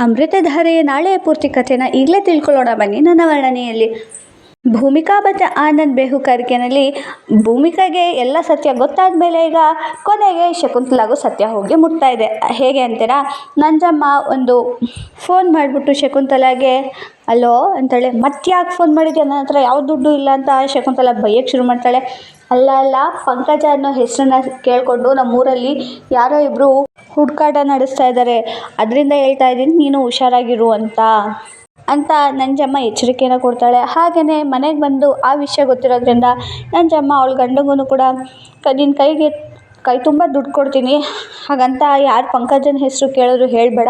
ಅಮೃತಧಾರೆಯ ನಾಳೆಯ ಪೂರ್ತಿ ಕಥೆನ ಈಗಲೇ ತಿಳ್ಕೊಳ್ಳೋಣ ಬನ್ನಿ ನನ್ನ ವರ್ಣನೆಯಲ್ಲಿ. ಭೂಮಿಕಾ ಮತ್ತು ಆನಂದ್ ಬೇಹುಗಾರಿಕೆಯಲ್ಲಿ ಭೂಮಿಕಾಗೆ ಎಲ್ಲ ಸತ್ಯ ಗೊತ್ತಾದ ಮೇಲೆ ಈಗ ಕೊನೆಗೆ ಶಕುಂತಲಾಗೂ ಸತ್ಯ ಹೋಗಿ ಮುಟ್ತಾ ಇದೆ. ಹೇಗೆ ಅಂತೀರಾ, ನಂಜಮ್ಮ ಒಂದು ಫೋನ್ ಮಾಡಿಬಿಟ್ಟು ಶಕುಂತಲಾಗೆ ಅಲೋ ಅಂತಾಳೆ. ಮತ್ತೆ ಯಾಕೆ ಫೋನ್ ಮಾಡಿದ್ಯಾ, ನನ್ನ ಹತ್ರ ಯಾವ ದುಡ್ಡು ಇಲ್ಲ ಅಂತ ಶಕುಂತಲಾ ಬೈಯಕ್ಕೆ ಶುರು ಮಾಡ್ತಾಳೆ. ಅಲ್ಲ ಪಂಕಜ ಅನ್ನೋ ಹೆಸರನ್ನ ಕೇಳಿಕೊಂಡು ನಮ್ಮೂರಲ್ಲಿ ಯಾರೋ ಇಬ್ಬರು ಹುಡುಕಾಟ ನಡೆಸ್ತಾ ಇದ್ದಾರೆ, ಅದರಿಂದ ಹೇಳ್ತಾ ಇದ್ದೀನಿ ನೀನು ಹುಷಾರಾಗಿರು ಅಂತ ನಂಜಮ್ಮ ಎಚ್ಚರಿಕೆಯನ್ನು ಕೊಡ್ತಾಳೆ. ಹಾಗೆಯೇ ಮನೆಗೆ ಬಂದು ಆ ವಿಷಯ ಗೊತ್ತಿರೋದ್ರಿಂದ ನಂಜಮ್ಮ ಅವಳ ಗಂಡಗೂ ಕೂಡ ನಿನ್ನ ಕೈ ತುಂಬ ದುಡ್ಡು ಕೊಡ್ತೀನಿ, ಹಾಗಂತ ಯಾರು ಪಂಕಜನ ಹೆಸರು ಕೇಳಿದ್ರು ಹೇಳಬೇಡ,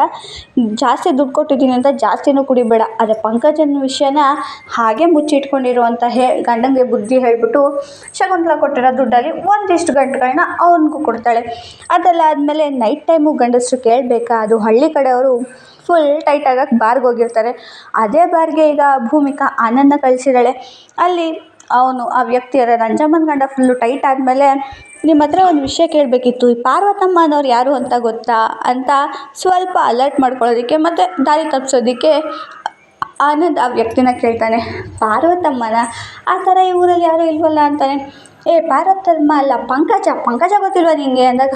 ಜಾಸ್ತಿ ದುಡ್ಡು ಕೊಟ್ಟಿದ್ದೀನಿ ಅಂತ ಜಾಸ್ತಿನೂ ಕುಡಿಬೇಡ, ಅದೇ ಪಂಕಜನ ವಿಷಯನ ಹಾಗೆ ಮುಚ್ಚಿಟ್ಕೊಂಡಿರು ಅಂತ ಗಂಡನಿಗೆ ಬುದ್ಧಿ ಹೇಳಿಬಿಟ್ಟು ಶಕುಂತಲಾ ಕೊಟ್ಟಿರೋ ದುಡ್ಡಲ್ಲಿ ಒಂದಿಷ್ಟು ಗಂಟುಗಳನ್ನ ಅವನಿಗೂ ಕೊಡ್ತಾಳೆ. ಅದೆಲ್ಲ ಆದಮೇಲೆ ನೈಟ್ ಟೈಮು ಗಂಡಸರು ಕೇಳಬೇಕಾ, ಅದು ಹಳ್ಳಿ ಕಡೆಯವರು ಫುಲ್ ಟೈಟ್ ಆಗಕ್ಕೆ ಬಾರ್ಗೆ ಹೋಗಿರ್ತಾರೆ. ಅದೇ ಬಾರ್ಗೆ ಈಗ ಭೂಮಿಕಾ ಆನಂದನ ಕಳಿಸಿದ್ದಾಳೆ. ಅಲ್ಲಿ ಅವನು ಆ ವ್ಯಕ್ತಿಯರ ನಂಜಮ್ಮನ ಗಂಡ ಫುಲ್ಲು ಟೈಟ್ ಆದಮೇಲೆ ನಿಮ್ಮ ಹತ್ರ ಒಂದು ವಿಷಯ ಕೇಳಬೇಕಿತ್ತು, ಈ ಪಾರ್ವತಮ್ಮ ಅನ್ನೋರು ಯಾರು ಅಂತ ಗೊತ್ತಾ ಅಂತ ಸ್ವಲ್ಪ ಅಲರ್ಟ್ ಮಾಡ್ಕೊಳ್ಳೋದಕ್ಕೆ ಮತ್ತು ದಾರಿ ತಪ್ಪಿಸೋದಕ್ಕೆ ಆನಂದ್ ಆ ವ್ಯಕ್ತಿನ ಕೇಳ್ತಾನೆ. ಪಾರ್ವತಮ್ಮನ ಆ ಥರ ಈ ಊರಲ್ಲಿ ಯಾರೂ ಇಲ್ವಲ್ಲ ಅಂತಾನೆ. ಪಾರ್ವತಮ್ಮ ಅಲ್ಲ, ಪಂಕಜ ಗೊತ್ತಿಲ್ವ ನಿಂಗೆ ಅಂದಾಗ,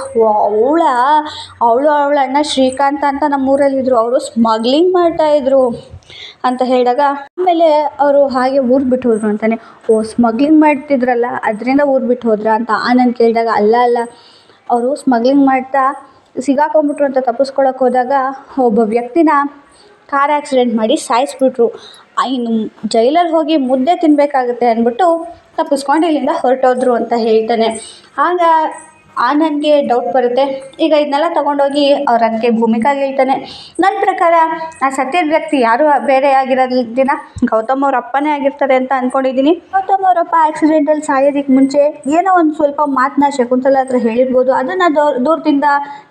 ಅವಳ ಅಣ್ಣ ಶ್ರೀಕಾಂತ ಅಂತ ನಮ್ಮೂರಲ್ಲಿದ್ದರು, ಅವರು ಸ್ಮಗ್ಲಿಂಗ್ ಮಾಡ್ತಾಯಿದ್ರು ಅಂತ ಹೇಳಿದಾಗ ಆಮೇಲೆ ಅವರು ಹಾಗೆ ಊರು ಬಿಟ್ಟು ಹೋದ್ರು ಅಂತಾನೆ. ಸ್ಮಗ್ಲಿಂಗ್ ಮಾಡ್ತಿದ್ರಲ್ಲ ಅದರಿಂದ ಊರು ಬಿಟ್ಟು ಹೋದ್ರಾ ಅಂತ ಆನಂದ್ ಕೇಳಿದಾಗ, ಅಲ್ಲ ಅವರು ಸ್ಮಗ್ಲಿಂಗ್ ಮಾಡ್ತಾ ಸಿಗಾಕೊಂಡ್ಬಿಟ್ರು ಅಂತ ತಪ್ಪಿಸ್ಕೊಳಕ್ಕೆ ಹೋದಾಗ ಒಬ್ಬ ವ್ಯಕ್ತಿನ ಕಾರ್ ಆಕ್ಸಿಡೆಂಟ್ ಮಾಡಿ ಸಾಯಿಸ್ಬಿಟ್ರು, ಇನ್ನು ಜೈಲಲ್ಲಿ ಹೋಗಿ ಮುದ್ದೆ ತಿನ್ನಬೇಕಾಗುತ್ತೆ ಅಂದ್ಬಿಟ್ಟು ತಪ್ಪಿಸ್ಕೊಂಡು ಇಲ್ಲಿಂದ ಹೊರಟೋದ್ರು ಅಂತ ಹೇಳ್ತಾನೆ. ಆಗ ಆನಂದ್ಗೆ ಡೌಟ್ ಬರುತ್ತೆ. ಈಗ ಇದನ್ನೆಲ್ಲ ತೊಗೊಂಡೋಗಿ ಅವ್ರ ಅದಕ್ಕೆ ಭೂಮಿಕಾಗೆ ಹೇಳ್ತಾನೆ. ನನ್ನ ಪ್ರಕಾರ ಆ ಸತ್ಯದ ವ್ಯಕ್ತಿ ಯಾರು ಬೇರೆ ಆಗಿರೋದಿನ ಗೌತಮ್ ಅವ್ರ ಅಪ್ಪನೇ ಆಗಿರ್ತಾರೆ ಅಂತ ಅಂದ್ಕೊಂಡಿದ್ದೀನಿ. ಗೌತಮ್ ಅವರಪ್ಪ ಆಕ್ಸಿಡೆಂಟಲ್ಲಿ ಸಾಯೋದಕ್ಕೆ ಮುಂಚೆ ಏನೋ ಒಂದು ಸ್ವಲ್ಪ ಮಾತನ್ನ ಶಕುಂತಲಾ ಹತ್ರ ಹೇಳಿರ್ಬೋದು, ಅದನ್ನು ದೂರದಿಂದ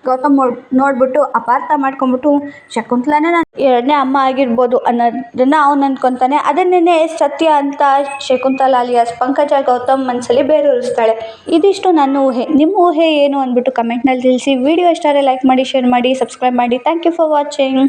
ಗೌತಮ್ ನೋಡ್ಬಿಟ್ಟು ಅಪಾರ್ಥ ಮಾಡ್ಕೊಂಬಿಟ್ಟು ಶಕುಂತಲಾನೇ ನಾನು ಎರಡನೇ ಅಮ್ಮ ಆಗಿರ್ಬೋದು ಅನ್ನೋದನ್ನು ಅವ್ನು ಅಂದ್ಕೊತಾನೆ. ಅದನ್ನೇ ಸತ್ಯ ಅಂತ ಶಕುಂತಲಾ ಅಲಿಯಾಸ್ ಪಂಕಜ ಗೌತಮ್ ಮನಸ್ಸಲ್ಲಿ ಬೇರೂರಿಸ್ತಾಳೆ. ಇದಿಷ್ಟು ನನ್ನ ಊಹೆ. ನಿಮ್ಮ ಊಹೆ ಏನು ಅಂದ್ಬಿಟ್ಟು ಕಮೆಂಟ್ನಲ್ಲಿ ತಿಳಿಸಿ. ವಿಡಿಯೋ ಇಷ್ಟ ಆದರೆ ಲೈಕ್ ಮಾಡಿ, ಶೇರ್ ಮಾಡಿ, ಸಬ್ಸ್ಕ್ರೈಬ್ ಮಾಡಿ. Thank you for watching.